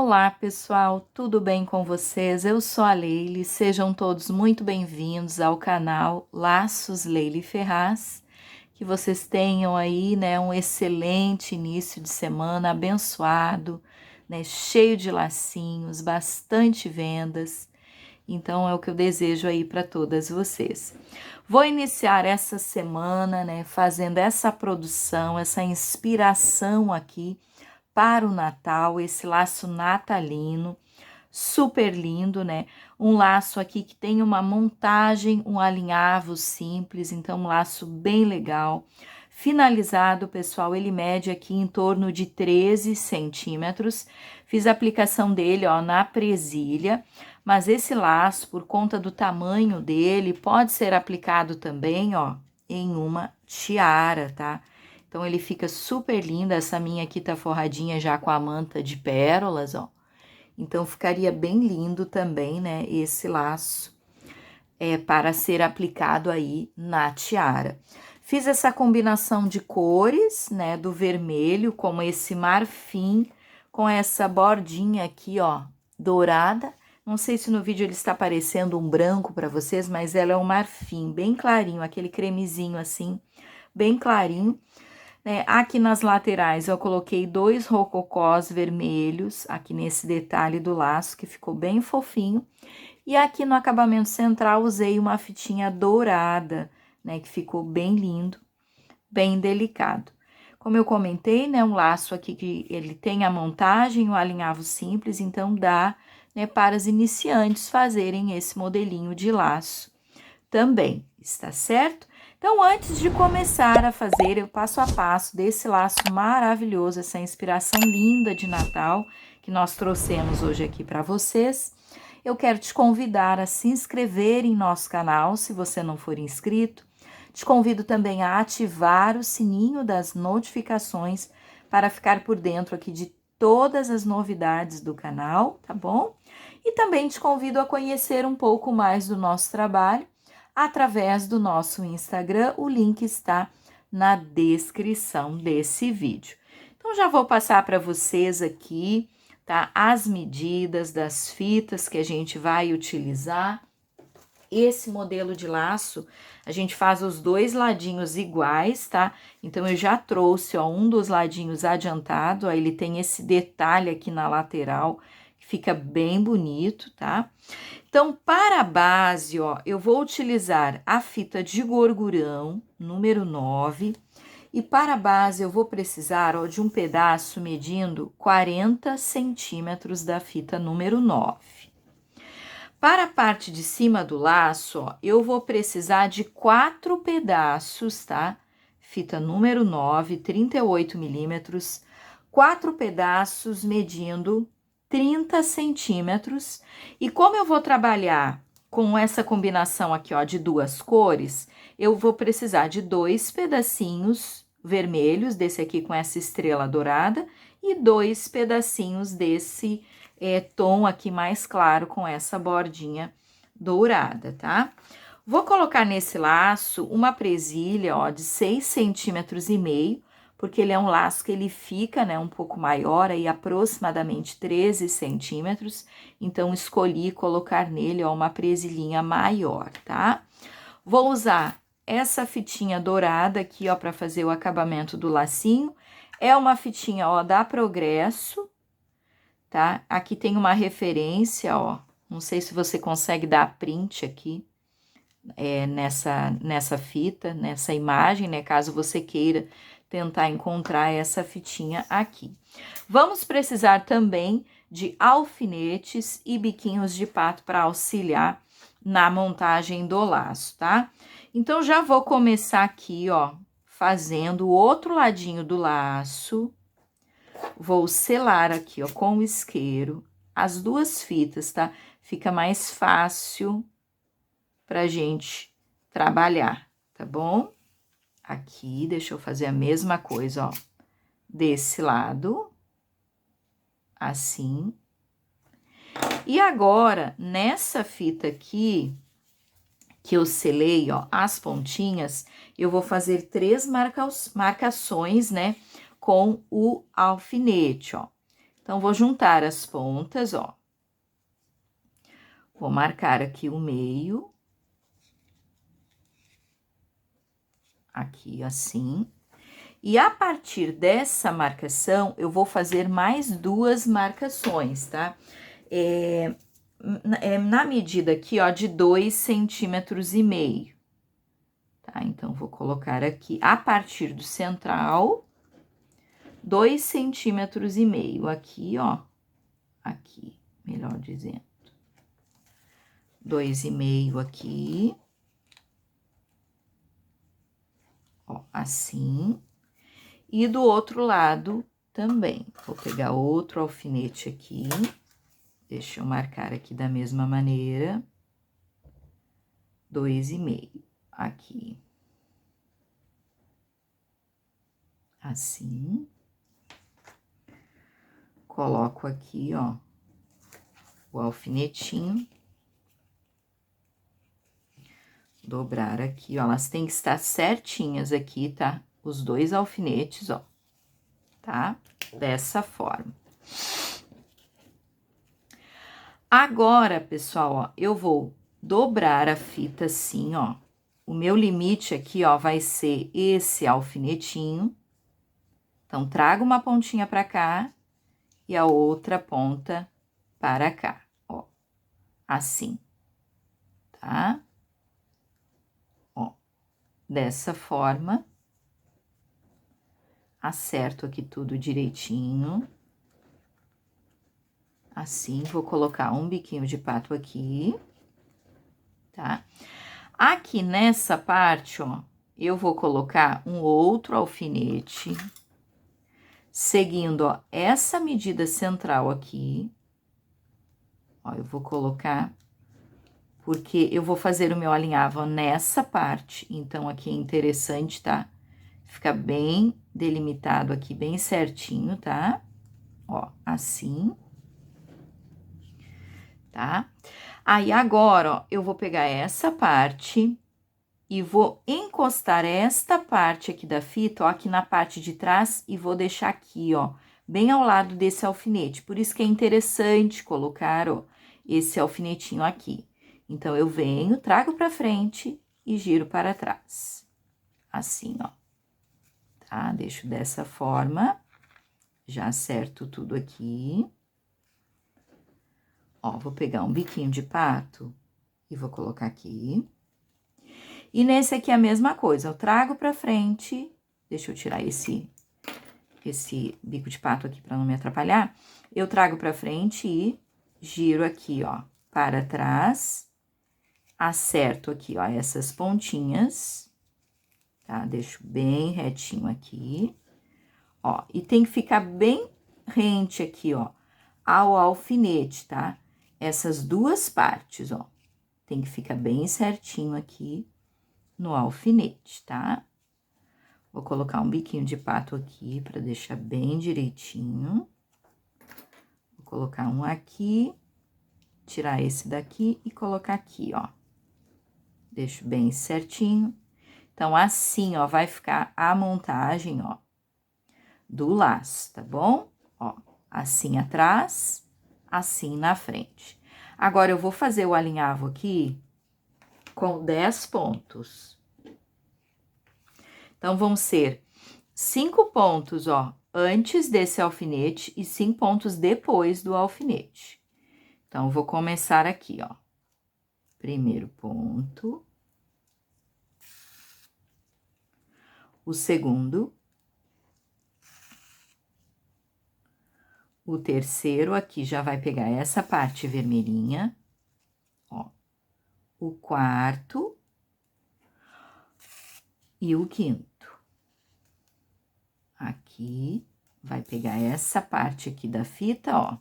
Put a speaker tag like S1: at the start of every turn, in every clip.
S1: Olá, pessoal, tudo bem com vocês? Eu sou a Leile, sejam todos muito bem-vindos ao canal Laços Leile Ferraz. Que vocês tenham aí, né, um excelente início de semana, abençoado, né, cheio de lacinhos, bastante vendas. Então é o que eu desejo aí para todas vocês. Vou iniciar essa semana, né, fazendo essa produção, essa inspiração aqui para o Natal, esse laço natalino, super lindo, né? Um laço aqui que tem uma montagem, um alinhavo simples, então um laço bem legal. Finalizado, pessoal, ele mede aqui em torno de 13 centímetros. Fiz a aplicação dele, ó, na presilha, mas esse laço, por conta do tamanho dele, pode ser aplicado também, ó, em uma tiara, tá? Então, ele fica super lindo. Essa minha aqui tá forradinha já com a manta de pérolas, ó. Então, ficaria bem lindo também, né, esse laço para ser aplicado aí na tiara. Fiz essa combinação de cores, né, do vermelho com esse marfim, com essa bordinha aqui, ó, dourada. Não sei se no vídeo ele está parecendo um branco para vocês, mas ela é um marfim bem clarinho, aquele cremezinho assim, bem clarinho. Aqui nas laterais eu coloquei 2 rococós vermelhos, aqui nesse detalhe do laço, que ficou bem fofinho. E aqui no acabamento central usei uma fitinha dourada, né, que ficou bem lindo, bem delicado. Como eu comentei, né, um laço aqui que ele tem a montagem, o alinhavo simples, então dá, né, para os iniciantes fazerem esse modelinho de laço também, está certo? Então, antes de começar a fazer o passo a passo desse laço maravilhoso, essa inspiração linda de Natal que nós trouxemos hoje aqui para vocês, eu quero te convidar a se inscrever em nosso canal, se você não for inscrito. Te convido também a ativar o sininho das notificações para ficar por dentro aqui de todas as novidades do canal, tá bom? E também te convido a conhecer um pouco mais do nosso trabalho através do nosso Instagram. O link está na descrição desse vídeo. Então, já vou passar para vocês aqui, tá? As medidas das fitas que a gente vai utilizar. Esse modelo de laço, a gente faz os dois ladinhos iguais, tá? Então, eu já trouxe, ó, um dos ladinhos adiantado, ó, ele tem esse detalhe aqui na lateral, que fica bem bonito, tá? Então, para a base, ó, eu vou utilizar a fita de gorgurão, número 9, e para a base eu vou precisar, ó, de um pedaço medindo 40 centímetros da fita número 9. Para a parte de cima do laço, ó, eu vou precisar de 4 pedaços, tá? Fita número 9, 38 milímetros, 4 pedaços medindo 30 centímetros. E como eu vou trabalhar com essa combinação aqui, ó, de duas cores, eu vou precisar de 2 pedacinhos vermelhos, desse aqui com essa estrela dourada, e 2 pedacinhos desse tom aqui mais claro com essa bordinha dourada, tá? Vou colocar nesse laço uma presilha, ó, de 6,5 centímetros, porque ele é um laço que ele fica, né, um pouco maior, aí aproximadamente 13 centímetros, então escolhi colocar nele, ó, uma presilhinha maior, tá? Vou usar essa fitinha dourada aqui, ó, para fazer o acabamento do lacinho. É uma fitinha, ó, da Progresso, tá? Aqui tem uma referência, ó, não sei se você consegue dar print aqui, nessa fita, nessa imagem, né? Caso você queira tentar encontrar essa fitinha aqui. Vamos precisar também de alfinetes e biquinhos de pato para auxiliar na montagem do laço, tá? Então, já vou começar aqui, ó, fazendo o outro ladinho do laço. Vou selar aqui, ó, com o isqueiro, as duas fitas, tá? Fica mais fácil pra gente trabalhar, tá bom? Aqui, deixa eu fazer a mesma coisa, ó, desse lado, assim. E agora, nessa fita aqui, que eu selei, ó, as pontinhas, eu vou fazer 3 marcações, né, com o alfinete, ó. Então, vou juntar as pontas, ó. Vou marcar aqui o meio. Aqui, assim. E a partir dessa marcação, eu vou fazer mais 2 marcações, tá? Na medida aqui, ó, de 2,5 centímetros. Tá? Então, vou colocar aqui, a partir do central, 2,5 centímetros. Aqui, ó. Aqui, melhor dizendo. 2,5 aqui. Ó, assim. E do outro lado também. Vou pegar outro alfinete aqui. Deixa eu marcar aqui da mesma maneira. 2,5 aqui. Assim. Coloco aqui, ó, o alfinetinho. Dobrar aqui, ó, elas têm que estar certinhas aqui, tá? Os 2 alfinetes, ó, tá? Dessa forma. Agora, pessoal, ó, eu vou dobrar a fita assim, ó. O meu limite aqui, ó, vai ser esse alfinetinho. Então, trago uma pontinha pra cá e a outra ponta para cá, ó. Assim, tá? Ó, dessa forma. Acerto aqui tudo direitinho. Assim, vou colocar um biquinho de pato aqui, tá? Aqui nessa parte, ó, eu vou colocar um outro alfinete, seguindo, ó, essa medida central aqui. Ó, eu vou colocar, porque eu vou fazer o meu alinhavo nessa parte, então aqui é interessante, tá? Fica bem delimitado aqui, bem certinho, tá? Ó, assim. Tá? Aí, agora, ó, eu vou pegar essa parte e vou encostar esta parte aqui da fita, ó, aqui na parte de trás, e vou deixar aqui, ó, bem ao lado desse alfinete. Por isso que é interessante colocar, ó, esse alfinetinho aqui. Então, eu venho, trago pra frente e giro para trás. Assim, ó. Tá? Deixo dessa forma. Já acerto tudo aqui. Ó, vou pegar um biquinho de pato e vou colocar aqui. E nesse aqui é a mesma coisa, eu trago pra frente, deixa eu tirar esse bico de pato aqui pra não me atrapalhar. Eu trago pra frente e giro aqui, ó, para trás. Acerto aqui, ó, essas pontinhas, tá? Deixo bem retinho aqui, ó. E tem que ficar bem rente aqui, ó, ao alfinete, tá? Essas 2 partes, ó, tem que ficar bem certinho aqui no alfinete, tá? Vou colocar um biquinho de pato aqui pra deixar bem direitinho. Vou colocar um aqui, tirar esse daqui e colocar aqui, ó. Deixo bem certinho. Então, assim, ó, vai ficar a montagem, ó, do laço, tá bom? Ó, assim atrás, assim na frente. Agora, eu vou fazer o alinhavo aqui com 10 pontos. Então, vão ser 5 pontos, ó, antes desse alfinete e 5 pontos depois do alfinete. Então, vou começar aqui, ó. Primeiro ponto. O segundo. O terceiro aqui já vai pegar essa parte vermelhinha, ó. O quarto. E o quinto. Aqui, vai pegar essa parte aqui da fita, ó.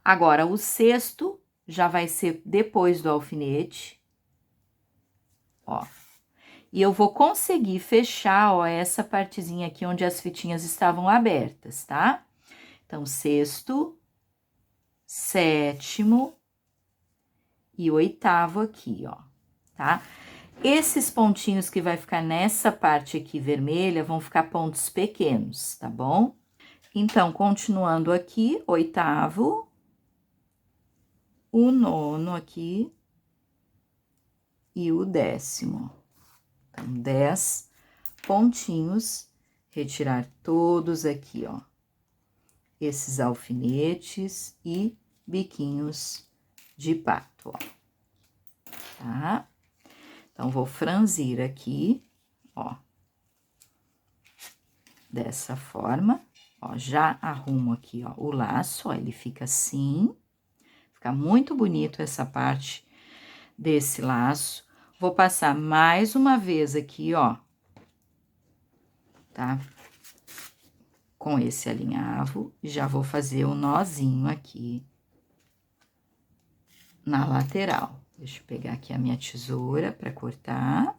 S1: Agora, o sexto já vai ser depois do alfinete, ó. E eu vou conseguir fechar, ó, essa partezinha aqui onde as fitinhas estavam abertas, tá? Então, sexto, sétimo e oitavo aqui, ó, tá? Esses pontinhos que vai ficar nessa parte aqui vermelha vão ficar pontos pequenos, tá bom? Então, continuando aqui, oitavo, o nono aqui e o 10º. Então, 10 pontinhos, retirar todos aqui, ó, esses alfinetes e biquinhos de pato, ó, tá? Então, vou franzir aqui, ó, dessa forma, ó, já arrumo aqui, ó, o laço, ó, ele fica assim, fica muito bonito essa parte desse laço. Vou passar mais uma vez aqui, ó, tá? Com esse alinhavo, já vou fazer o nozinho aqui na lateral. Deixa eu pegar aqui a minha tesoura para cortar.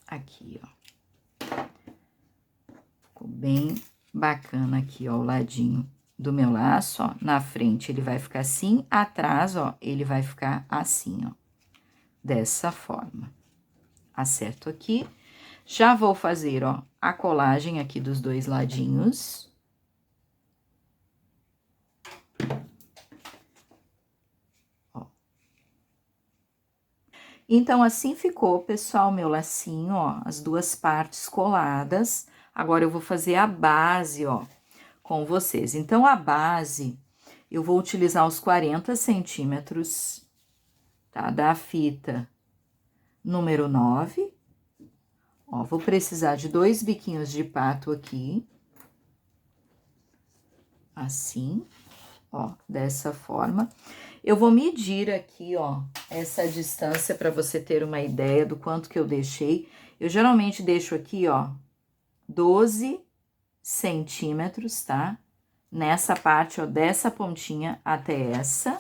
S1: Aqui, ó. Ficou bem bacana aqui, ó, o ladinho do meu laço, ó. Na frente ele vai ficar assim, atrás, ó, ele vai ficar assim, ó. Dessa forma. Acerto aqui. Já vou fazer, ó, a colagem aqui dos dois ladinhos. Então, assim ficou, pessoal, meu lacinho, ó, as duas partes coladas. Agora, eu vou fazer a base, ó, com vocês. Então, a base, eu vou utilizar os 40 centímetros, tá? Da fita número 9. Ó, vou precisar de 2 biquinhos de pato aqui. Assim, ó, dessa forma. Eu vou medir aqui, ó, essa distância para você ter uma ideia do quanto que eu deixei. Eu geralmente deixo aqui, ó, 12 centímetros, tá? Nessa parte, ó, dessa pontinha até essa.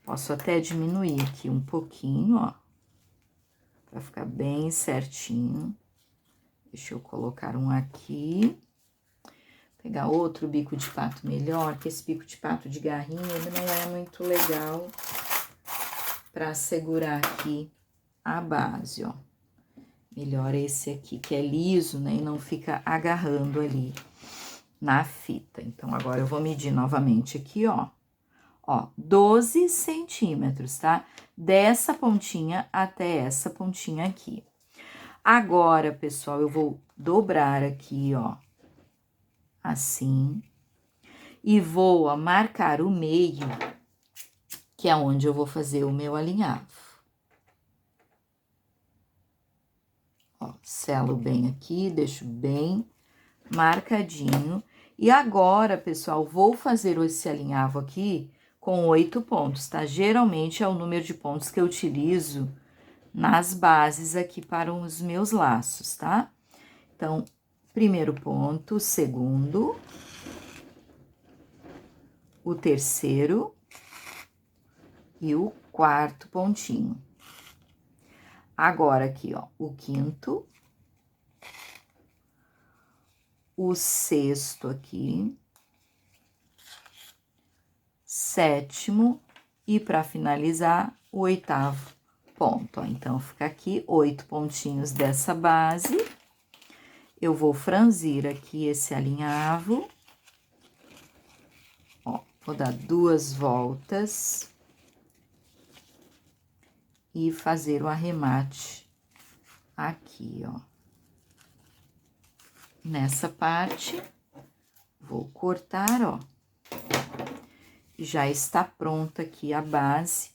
S1: Posso até diminuir aqui um pouquinho, ó, pra ficar bem certinho. Deixa eu colocar um aqui. Pegar outro bico de pato melhor, que esse bico de pato de garrinha, ele não é muito legal para segurar aqui a base, ó. Melhor esse aqui, que é liso, né, e não fica agarrando ali na fita. Então, agora eu vou medir novamente aqui, ó. Ó, 12 centímetros, tá? Dessa pontinha até essa pontinha aqui. Agora, pessoal, eu vou dobrar aqui, ó, assim, e vou, ó, marcar o meio, que é onde eu vou fazer o meu alinhavo. Ó, selo bem aqui, deixo bem marcadinho. E agora, pessoal, vou fazer esse alinhavo aqui com 8 pontos, tá? Geralmente é o número de pontos que eu utilizo nas bases aqui para os meus laços, tá? Então, primeiro ponto, segundo, o terceiro e o quarto pontinho. Agora, aqui, ó, o quinto, o sexto aqui, sétimo e, para finalizar, o oitavo ponto, ó. Então, fica aqui 8 pontinhos dessa base. Eu vou franzir aqui esse alinhavo. Ó, vou dar 2 voltas. E fazer o arremate aqui, ó. Nessa parte, vou cortar, ó. Já está pronta aqui a base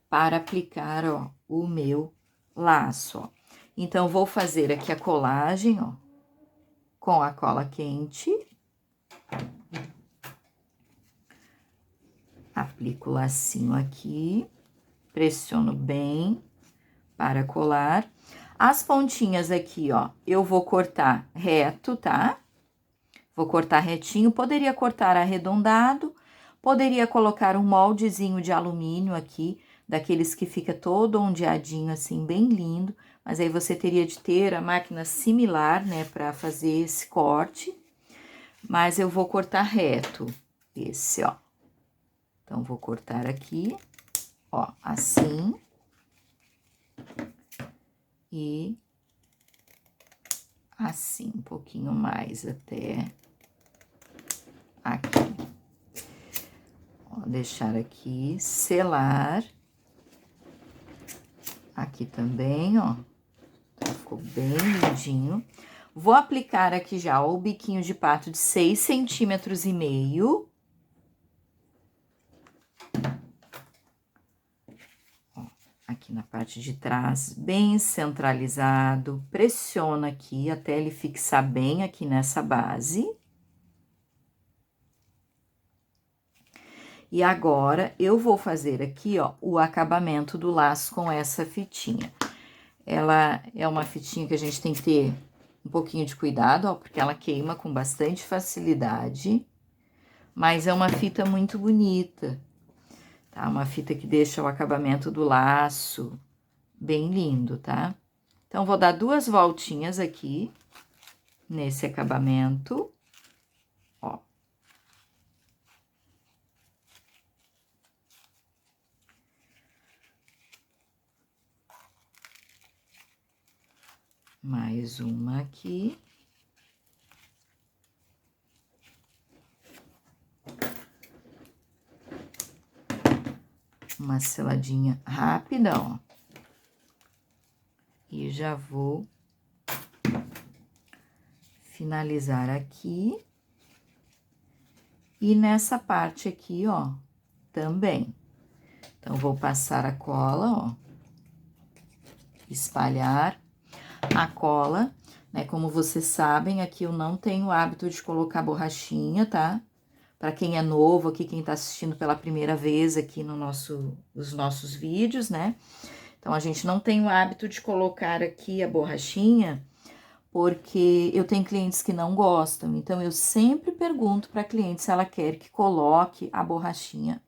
S1: para aplicar, ó, o meu laço, ó. Então, vou fazer aqui a colagem, ó, com a cola quente. Aplico o lacinho aqui, pressiono bem para colar. As pontinhas aqui, ó, eu vou cortar reto, tá? Vou cortar retinho, poderia cortar arredondado, poderia colocar um moldezinho de alumínio aqui, daqueles que fica todo ondeadinho, assim, bem lindo, mas aí você teria de ter a máquina similar, né, para fazer esse corte. Mas eu vou cortar reto, esse, ó. Então, vou cortar aqui, ó, assim. E assim, um pouquinho mais até aqui. Ó, deixar aqui, selar. Aqui também, ó, ficou bem lindinho. Vou aplicar aqui já o biquinho de pato de 6,5 centímetros. Ó, aqui na parte de trás, bem centralizado. Pressiona aqui até ele fixar bem aqui nessa base. E agora, eu vou fazer aqui, ó, o acabamento do laço com essa fitinha. Ela é uma fitinha que a gente tem que ter um pouquinho de cuidado, ó, porque ela queima com bastante facilidade. Mas é uma fita muito bonita, tá? Uma fita que deixa o acabamento do laço bem lindo, tá? Então, vou dar 2 voltinhas aqui nesse acabamento, ó. Mais uma aqui. Uma seladinha rápida, ó. E já vou finalizar aqui. E nessa parte aqui, ó, também. Então, vou passar a cola, ó. Espalhar a cola, né? Como vocês sabem, aqui eu não tenho o hábito de colocar borrachinha, tá? Para quem é novo aqui, quem tá assistindo pela primeira vez aqui nos nossos vídeos, né? Então, a gente não tem o hábito de colocar aqui a borrachinha, porque eu tenho clientes que não gostam. Então, eu sempre pergunto para a cliente se ela quer que coloque a borrachinha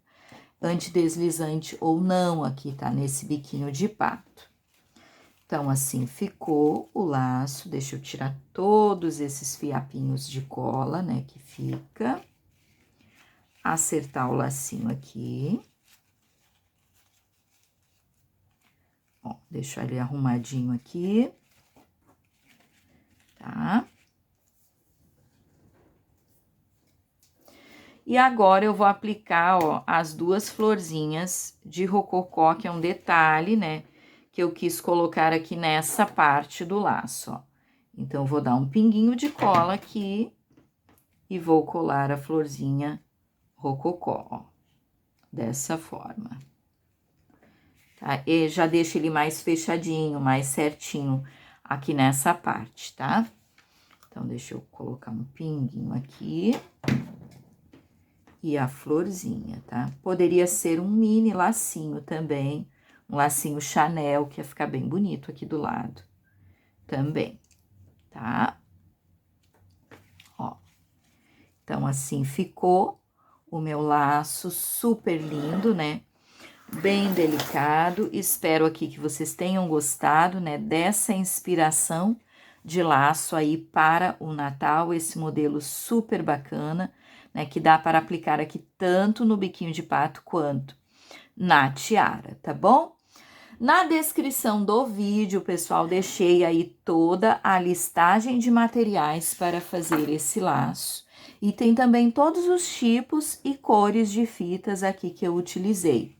S1: antideslizante ou não aqui, tá? Nesse biquinho de pato. Então, assim ficou o laço. Deixa eu tirar todos esses fiapinhos de cola, né, que fica. Acertar o lacinho aqui. Ó, deixa ele arrumadinho aqui. Tá? E agora, eu vou aplicar, ó, as 2 florzinhas de rococó, que é um detalhe, né, que eu quis colocar aqui nessa parte do laço, ó. Então, vou dar um pinguinho de cola aqui e vou colar a florzinha rococó, ó, dessa forma. Tá? E já deixo ele mais fechadinho, mais certinho aqui nessa parte, tá? Então, deixa eu colocar um pinguinho aqui. E a florzinha, tá? Poderia ser um mini lacinho também, um lacinho Chanel, que ia ficar bem bonito aqui do lado também, tá? Ó, então, assim ficou o meu laço super lindo, né? Bem delicado. Espero aqui que vocês tenham gostado, né? Dessa inspiração de laço aí para o Natal, esse modelo super bacana, né? Que dá para aplicar aqui tanto no biquinho de pato quanto na tiara, tá bom? Na descrição do vídeo, pessoal, deixei aí toda a listagem de materiais para fazer esse laço. E tem também todos os tipos e cores de fitas aqui que eu utilizei.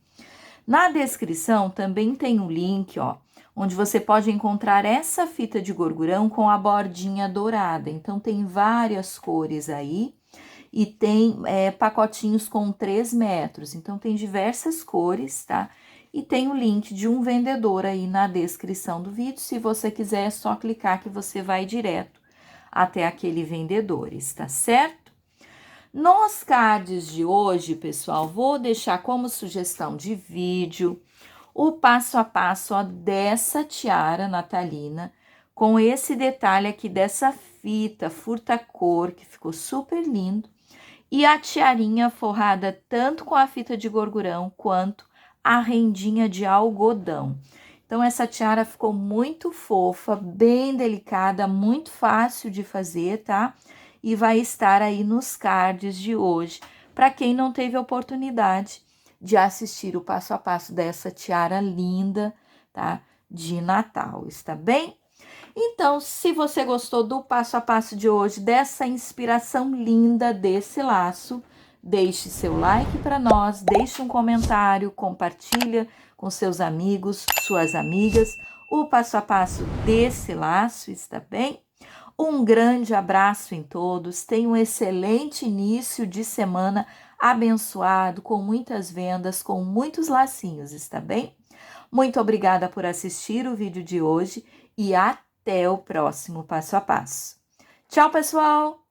S1: Na descrição também tem um link, ó, onde você pode encontrar essa fita de gorgurão com a bordinha dourada. Então, tem várias cores aí e tem pacotinhos com 3 metros. Então, tem diversas cores, tá? E tem o link de um vendedor aí na descrição do vídeo. Se você quiser, é só clicar que você vai direto até aquele vendedor, tá certo? Nos cards de hoje, pessoal, vou deixar como sugestão de vídeo o passo a passo, ó, dessa tiara natalina, com esse detalhe aqui dessa fita furta-cor, que ficou super lindo, e a tiarinha forrada tanto com a fita de gorgurão quanto a rendinha de algodão. Então, essa tiara ficou muito fofa, bem delicada, muito fácil de fazer, tá? E vai estar aí nos cards de hoje, para quem não teve a oportunidade de assistir o passo a passo dessa tiara linda, tá? De Natal, está bem? Então, se você gostou do passo a passo de hoje, dessa inspiração linda desse laço, deixe seu like para nós, deixe um comentário, compartilha com seus amigos, suas amigas, o passo a passo desse laço, está bem? Um grande abraço em todos, tenha um excelente início de semana abençoado, com muitas vendas, com muitos lacinhos, está bem? Muito obrigada por assistir o vídeo de hoje e até o próximo passo a passo. Tchau, pessoal!